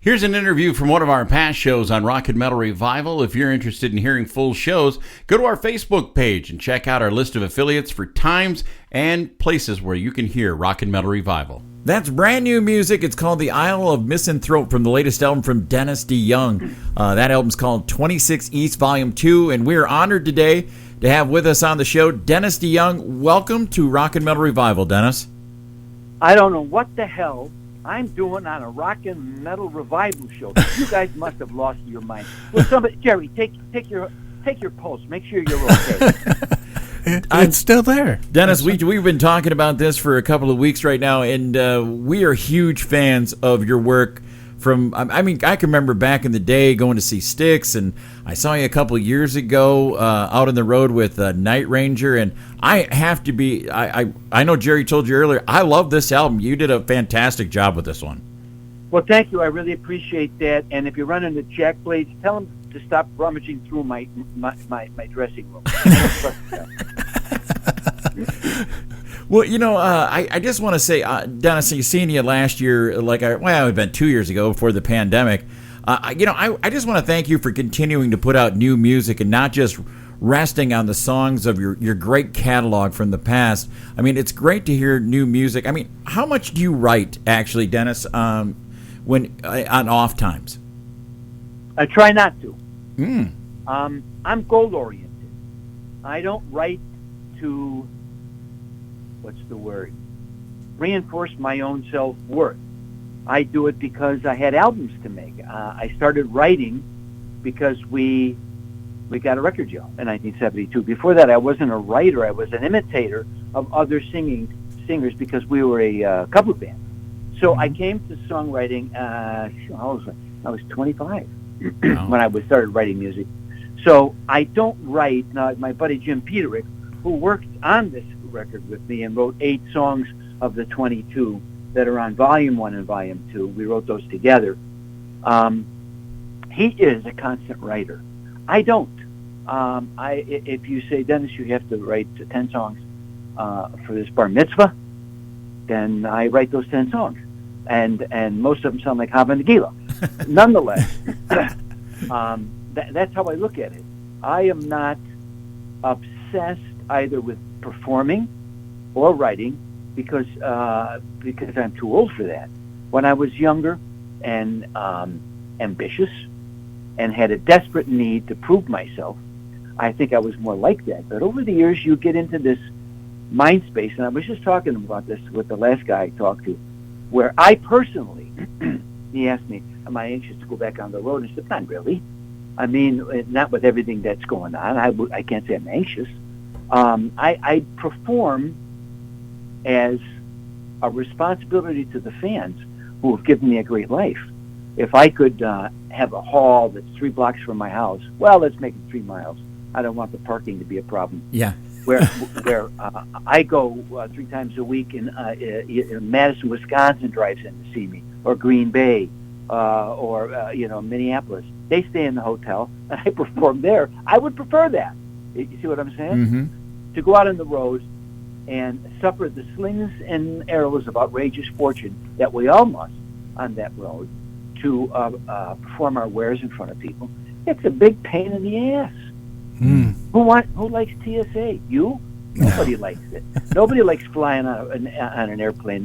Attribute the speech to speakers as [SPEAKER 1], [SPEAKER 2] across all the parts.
[SPEAKER 1] Here's an interview from one of our past shows on Rock and Metal Revival. If you're interested in hearing full shows, go to our Facebook page and check out our list of affiliates for times and places where you can hear Rock and Metal Revival. That's brand new music. It's called The Isle of Misanthrope from the latest album from Dennis DeYoung. That album's called 26 East Volume 2, and we're honored today to have with us on the show Dennis DeYoung. Welcome to Rock and Metal Revival, Dennis.
[SPEAKER 2] I don't know what the hell I'm doing on a Rock and Metal Revival show. You guys must have lost your mind. Well, somebody, Jerry, take your pulse. Make sure you're okay.
[SPEAKER 3] It's still there.
[SPEAKER 1] Dennis, we've been talking about this for a couple of weeks right now, and we are huge fans of your work. I can remember back in the day going to see Styx, and I saw you a couple of years ago out on the road with Night Ranger, and I have to be, I know Jerry told you earlier, I love this album. You did a fantastic job with this one. Well,
[SPEAKER 2] thank you. I really appreciate that, and if you run into Jack Blades, tell him to stop rummaging through my dressing room.
[SPEAKER 1] Well, I just want to say, Dennis, you seen you last year, it been 2 years ago before the pandemic. I just want to thank you for continuing to put out new music and not just resting on the songs of your great catalog from the past. I mean, it's great to hear new music. I mean, how much do you write, actually, Dennis, when on off times?
[SPEAKER 2] I try not to. I'm goal-oriented. I don't write to... reinforce my own self-worth. I do it because I had albums to make. I started writing because we got a record deal in 1972. Before that, I wasn't a writer. I was an imitator of other singers because we were a cover band. So I came to songwriting, I was 25 when I started writing music. So I don't write. Now, my buddy Jim Peterick, who worked on this record with me and wrote 8 songs of the 22 that are on Volume 1 and Volume 2. We wrote those together. He is a constant writer. I don't. If you say, Dennis, you have to write 10 songs for this bar mitzvah, then I write those 10 songs. And most of them sound like Hava Nagila. Nonetheless, that's how I look at it. I am not obsessed either with performing or writing because I'm too old for that. When I was younger and ambitious and had a desperate need to prove myself, I think I was more like that. But over the years, you get into this mind space, and I was just talking about this with the last guy I talked to, where I personally, he asked me, am I anxious to go back on the road? And I said, not really. I mean, not with everything that's going on. I can't say I'm anxious. I perform as a responsibility to the fans who have given me a great life. If I could have a hall that's 3 blocks from my house, well, let's make it 3 miles. I don't want the parking to be a problem.
[SPEAKER 1] Yeah.
[SPEAKER 2] where I go 3 times a week in Madison, Wisconsin drives in to see me, or Green Bay, or Minneapolis. They stay in the hotel, and I perform there. I would prefer that. You see what I'm saying?
[SPEAKER 1] Mm-hmm.
[SPEAKER 2] To go out on the road and suffer the slings and arrows of outrageous fortune that we all must on that road to perform our wares in front of people. It's a big pain in the ass. Who likes TSA? You? Nobody likes it. Nobody likes flying on an airplane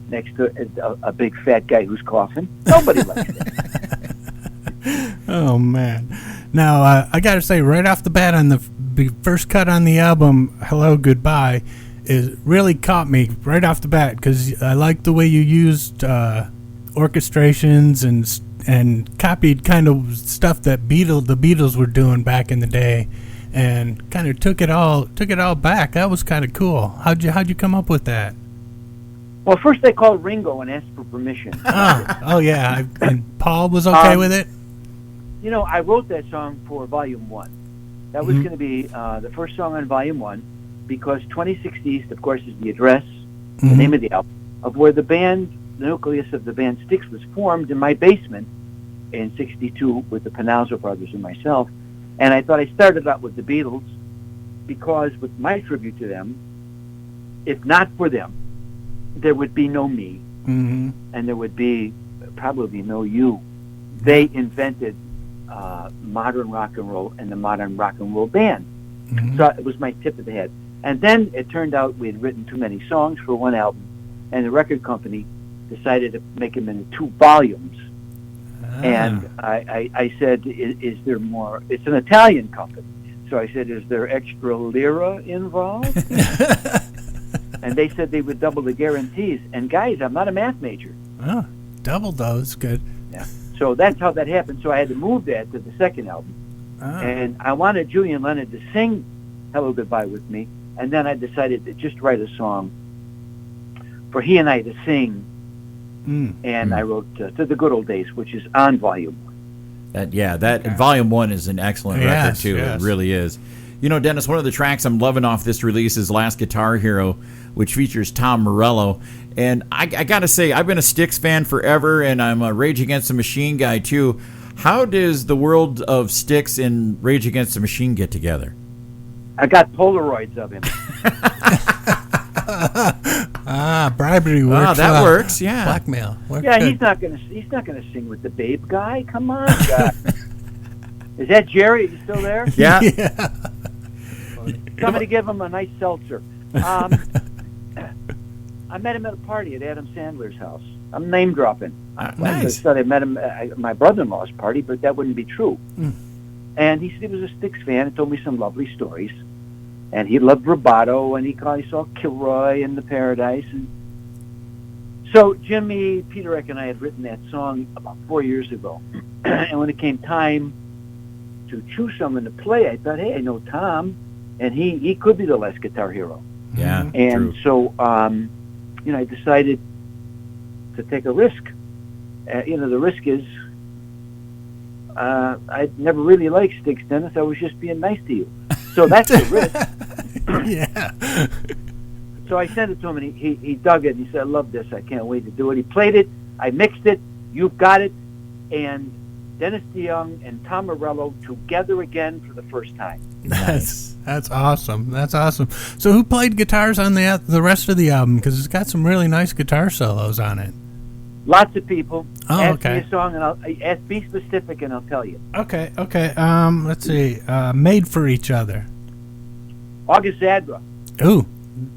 [SPEAKER 2] next to a big fat guy who's coughing. Nobody likes it.
[SPEAKER 3] Oh, man. Now, I got to say, right off the bat on the first cut on the album, Hello, Goodbye, it really caught me right off the bat because I like the way you used orchestrations and copied kind of stuff that the Beatles were doing back in the day, and kind of took it all back. That was kind of cool. How'd you come up with that?
[SPEAKER 2] Well, first they called Ringo and asked for permission.
[SPEAKER 3] Oh yeah, and Paul was okay with it.
[SPEAKER 2] I wrote that song for Volume 1. That was going to be the first song on Volume 1 because 26 East, of course, is the address, the name of the album, of where the nucleus of the band Styx was formed in my basement in '62 with the Panazzo brothers and myself. And I thought I started out with the Beatles because with my tribute to them, if not for them, there would be no me, and there would be probably no you. They invented modern rock and roll and the modern rock and roll band.
[SPEAKER 3] Mhm.
[SPEAKER 2] So it was my tip of the head. And then it turned out we had written too many songs for one album, and the record company decided to make them into 2 volumes. And I said, is there more? It's an Italian company. So I said, is there extra lira involved? And they said they would double the guarantees. And guys, I'm not a math major.
[SPEAKER 3] Oh, double those, good.
[SPEAKER 2] Yeah. So that's how that happened. So I had to move that to the second album. And I wanted Julian Lennon to sing Hello Goodbye with me. And then I decided to just write a song for he and I to sing. And I wrote To the Good Old Days, which is on Volume 1.
[SPEAKER 1] That Volume 1 is an excellent record, too.
[SPEAKER 3] Yes.
[SPEAKER 1] It really is. You know, Dennis, one of the tracks I'm loving off this release is Last Guitar Hero, which features Tom Morello. And I got to say, I've been a Styx fan forever, and I'm a Rage Against the Machine guy, too. How does the world of Styx and Rage Against the Machine get together?
[SPEAKER 2] I got Polaroids of him.
[SPEAKER 3] Bribery works.
[SPEAKER 1] That works, yeah.
[SPEAKER 3] Blackmail. Works
[SPEAKER 2] Yeah,
[SPEAKER 3] good.
[SPEAKER 2] he's not gonna sing with the Babe guy. Come on, guy. Is that Jerry? Are you still there?
[SPEAKER 1] Yeah.
[SPEAKER 2] Somebody give him a nice seltzer. I met him at a party at Adam Sandler's house. I'm name dropping.
[SPEAKER 1] Nice.
[SPEAKER 2] I thought I met him at my brother-in-law's party, but that wouldn't be true. And he said he was a Styx fan and told me some lovely stories. And he loved Roboto, and he saw Kilroy and the Paradise. And so Jimmy Peterek and I had written that song about 4 years ago. And when it came time to choose someone to play, I thought, hey, I know Tom, and he could be the last guitar hero.
[SPEAKER 1] Yeah,
[SPEAKER 2] And
[SPEAKER 1] true.
[SPEAKER 2] so, I decided to take a risk. The risk is I never really liked Styx, Dennis. I was just being nice to you. So that's the risk.
[SPEAKER 3] Yeah.
[SPEAKER 2] So I sent it to him, and he dug it, and he said, I love this. I can't wait to do it. He played it. I mixed it. You've got it. And Dennis DeYoung and Tom Morello together again for the first time.
[SPEAKER 3] That's awesome. That's awesome. So who played guitars on the rest of the album? Because it's got some really nice guitar solos on it.
[SPEAKER 2] Lots of people.
[SPEAKER 3] Oh,
[SPEAKER 2] ask
[SPEAKER 3] okay.
[SPEAKER 2] me a song, and I'll be specific, and I'll tell you.
[SPEAKER 3] Okay. Let's see. Made for Each Other.
[SPEAKER 2] August Zadra.
[SPEAKER 3] Ooh,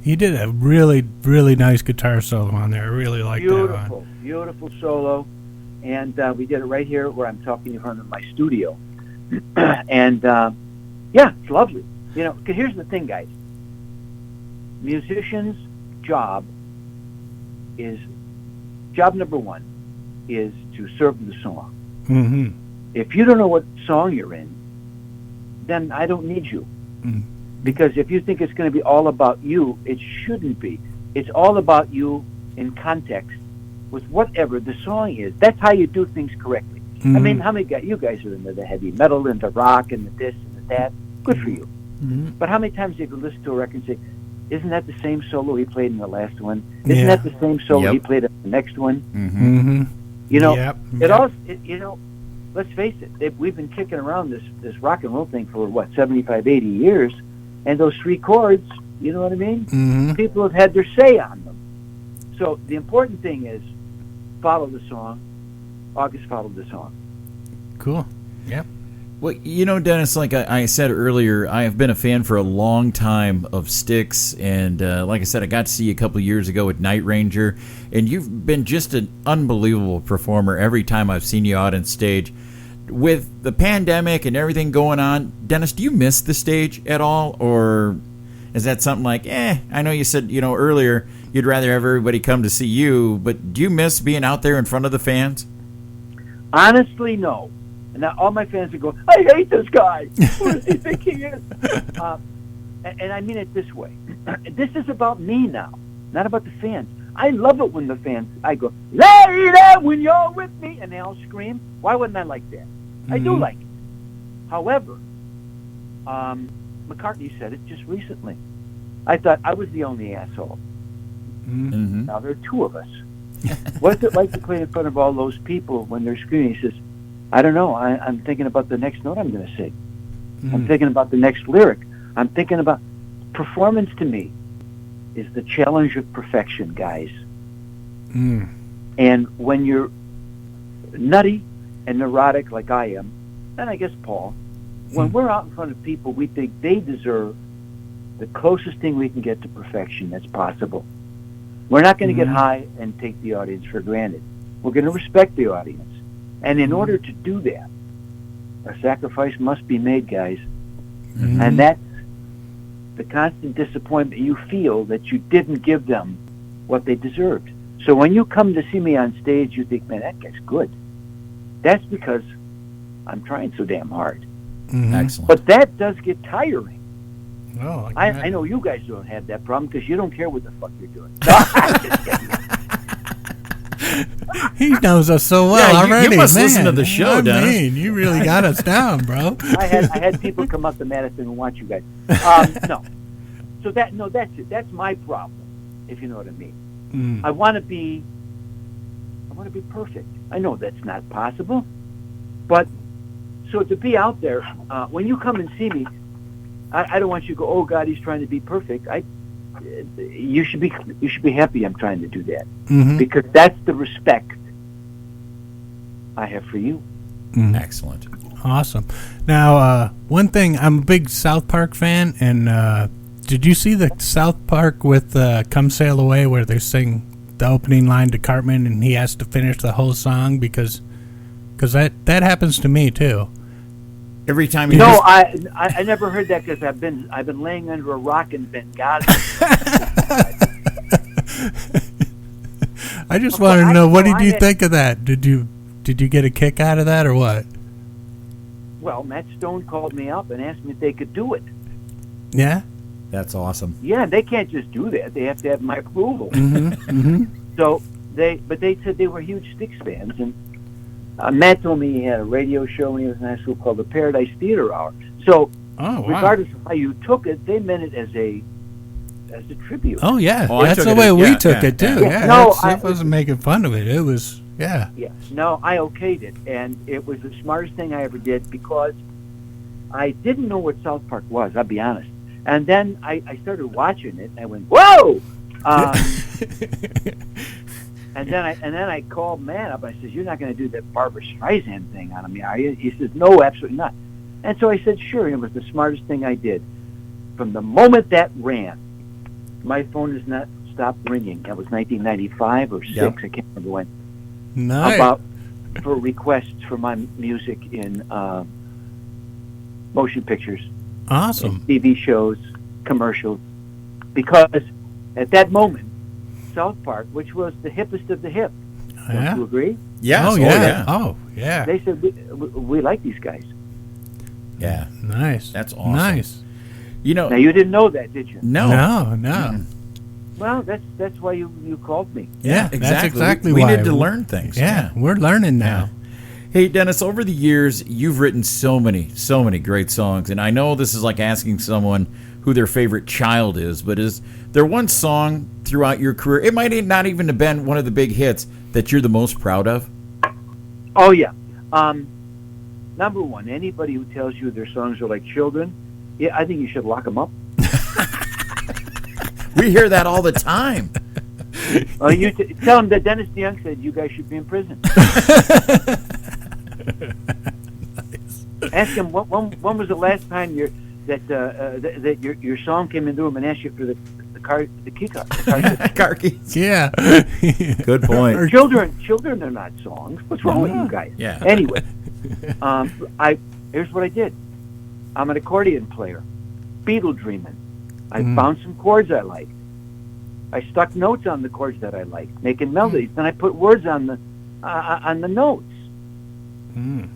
[SPEAKER 3] he did a really, really nice guitar solo on there. I really like that one.
[SPEAKER 2] Beautiful solo. And we did it right here where I'm talking to her in my studio. And, it's lovely. Because here's the thing, guys. Musicians' job number one is to serve the song.
[SPEAKER 3] Mm-hmm.
[SPEAKER 2] If you don't know what song you're in, then I don't need you. Because if you think it's going to be all about you, it shouldn't be. It's all about you in context with whatever the song is. That's how you do things correctly.
[SPEAKER 3] Mm-hmm.
[SPEAKER 2] I mean, how many guys, you guys are into the heavy metal, into rock, and the this and the that. Good for you.
[SPEAKER 3] Mm-hmm.
[SPEAKER 2] But how many times have you listen to a record and say, isn't that the same solo he played in the last one? Isn't that the same solo he played in the next one?
[SPEAKER 3] Mm-hmm.
[SPEAKER 2] Let's face it, we've been kicking around this rock and roll thing for, 75, 80 years, and those 3 chords, you know what I mean?
[SPEAKER 3] Mm-hmm.
[SPEAKER 2] People have had their say on them. So the important thing is follow the song. August followed the song.
[SPEAKER 3] Cool. Yep.
[SPEAKER 1] Well, Dennis, like I said earlier, I have been a fan for a long time of Styx, and like I said, I got to see you a couple of years ago at Night Ranger, and you've been just an unbelievable performer every time I've seen you out on stage. With the pandemic and everything going on, Dennis, do you miss the stage at all, or is that something like, I know you said, earlier you'd rather have everybody come to see you, but do you miss being out there in front of the fans?
[SPEAKER 2] Honestly, no. And now all my fans would go, I hate this guy. Who does he think he is? And I mean it this way. This is about me now, not about the fans. I love it when the fans, I go, lady, when you're with me, and they all scream. Why wouldn't I like that? I do like it. However, McCartney said it just recently. I thought I was the only asshole.
[SPEAKER 3] Mm-hmm.
[SPEAKER 2] Now there are 2 of us. What's it like to play in front of all those people when they're screaming? He says, I don't know. I'm thinking about the next note I'm going to sing. I'm thinking about the next lyric. I'm thinking about performance. To me is the challenge of perfection, guys. And when you're nutty and neurotic like I am, and I guess Paul, when we're out in front of people, we think they deserve the closest thing we can get to perfection that's possible. We're not going to get high and take the audience for granted. We're going to respect the audience. And in order to do that, a sacrifice must be made, guys. And that's the constant disappointment you feel that you didn't give them what they deserved. So when you come to see me on stage, you think, man, that guy's good. That's because I'm trying so damn hard.
[SPEAKER 4] Excellent.
[SPEAKER 2] But that does get tiring.
[SPEAKER 3] Oh,
[SPEAKER 2] I know you guys don't have that problem because you don't care what the fuck you're doing. No, I'm just kidding.
[SPEAKER 3] He knows us so well already.
[SPEAKER 4] You must
[SPEAKER 3] man.
[SPEAKER 4] listen to the show,
[SPEAKER 3] I
[SPEAKER 4] Dennis.
[SPEAKER 3] mean, you really got us down, bro.
[SPEAKER 2] I had people come up to Madison and watch you guys. No, so that's it. That's my problem, if you know what I mean. I want to be perfect. I know that's not possible, but so to be out there when you come and see me, I don't want you to go, oh God, he's trying to be perfect. You should be happy I'm trying to do that because that's the respect I have for you.
[SPEAKER 4] Excellent.
[SPEAKER 3] Awesome. Now, one thing, I'm a big South Park fan, and did you see the South Park with "Come Sail Away" where they sing the opening line to Cartman and he has to finish the whole song because that happens to me too.
[SPEAKER 4] Every time you
[SPEAKER 2] No, I never heard that because I've been laying under a rock in Benghazi.
[SPEAKER 3] I just want to know, what did you think of that? Did you get a kick out of that or what?
[SPEAKER 2] Well, Matt Stone called me up and asked me if they could do it.
[SPEAKER 3] Yeah.
[SPEAKER 4] That's awesome.
[SPEAKER 2] Yeah, they can't just do that. They have to have my approval. So they said they were huge Styx fans, and Matt told me he had a radio show when he was in high school called the Paradise Theater Hour. So regardless of how you took it, they meant it as a tribute.
[SPEAKER 3] Oh yeah,
[SPEAKER 4] Oh,
[SPEAKER 3] that's the way we took it too.
[SPEAKER 2] Yeah.
[SPEAKER 3] Yeah,
[SPEAKER 2] No,
[SPEAKER 3] I wasn't making fun of it. It was
[SPEAKER 2] Yeah. No, I okayed it, and it was the smartest thing I ever did because I didn't know what South Park was. I'll be honest. And then I started watching it, and I went, whoa! And then I called Matt up. I said, "You're not going to do that Barbra Streisand thing on me, are you?" He says, "No, absolutely not." And so I said, "Sure." And it was the smartest thing I did. From the moment that ran, my phone has not stopped ringing. That was 1995 or 6.
[SPEAKER 4] Yep.
[SPEAKER 2] I can't remember when.
[SPEAKER 3] nice.
[SPEAKER 2] For requests for my music in motion pictures,
[SPEAKER 3] Awesome.
[SPEAKER 2] TV shows, commercials, because at that moment, South Park, which was the hippest of the hip,
[SPEAKER 3] Yeah.
[SPEAKER 2] don't you agree?
[SPEAKER 4] Yes.
[SPEAKER 3] Oh yeah. Oh yeah.
[SPEAKER 2] They said we like these guys.
[SPEAKER 4] Yeah.
[SPEAKER 3] Nice.
[SPEAKER 4] That's awesome.
[SPEAKER 3] Nice.
[SPEAKER 4] You know.
[SPEAKER 2] Now you didn't know that, did you?
[SPEAKER 4] No.
[SPEAKER 3] No.
[SPEAKER 2] Well, that's why you called me.
[SPEAKER 3] Yeah,
[SPEAKER 4] Exactly.
[SPEAKER 3] that's exactly
[SPEAKER 4] we
[SPEAKER 3] why.
[SPEAKER 4] need to learn things.
[SPEAKER 3] Yeah, we're learning now.
[SPEAKER 4] Hey, Dennis, over the years, you've written so many great songs, and I know this is like asking someone who their favorite child is, but is there one song throughout your career, it might not even have been one of the big hits, that you're the most proud of?
[SPEAKER 2] Oh yeah. Number one, anybody who tells you their songs are like children, yeah, I think you should lock them up.
[SPEAKER 4] We hear that all the time.
[SPEAKER 2] You tell them that Dennis DeYoung said you guys should be in prison. Ask him when was the last time that your song came in the room and asked you for the key card.
[SPEAKER 4] Car keys.
[SPEAKER 3] Yeah.
[SPEAKER 4] Good point.
[SPEAKER 2] Children are not songs. What's wrong with you guys?
[SPEAKER 4] Yeah.
[SPEAKER 2] Anyway, here's what I did. I'm an accordion player, Beatle dreaming. I found some chords I liked. I stuck notes on the chords that I liked, making melodies. Then I put words on the notes. And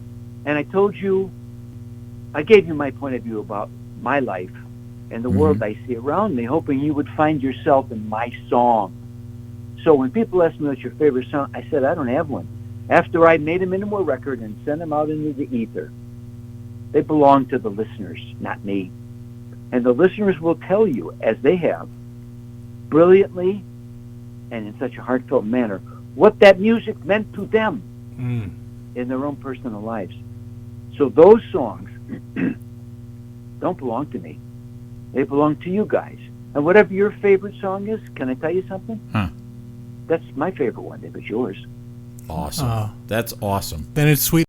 [SPEAKER 2] I told you, I gave you my point of view about my life and the world I see around me, hoping you would find yourself in my song. So when people ask me what's your favorite song, I said I don't have one. After I made them into a record and sent them out into the ether, they belong to the listeners, not me. And the listeners will tell you, as they have, brilliantly and in such a heartfelt manner, what that music meant to them in their own personal lives. So those songs don't belong to me. They belong to you guys. And whatever your favorite song is, can I tell you something?
[SPEAKER 4] Huh.
[SPEAKER 2] That's my favorite one, if it's yours.
[SPEAKER 4] Awesome.
[SPEAKER 3] Oh.
[SPEAKER 4] That's awesome.
[SPEAKER 3] Then it's sweet.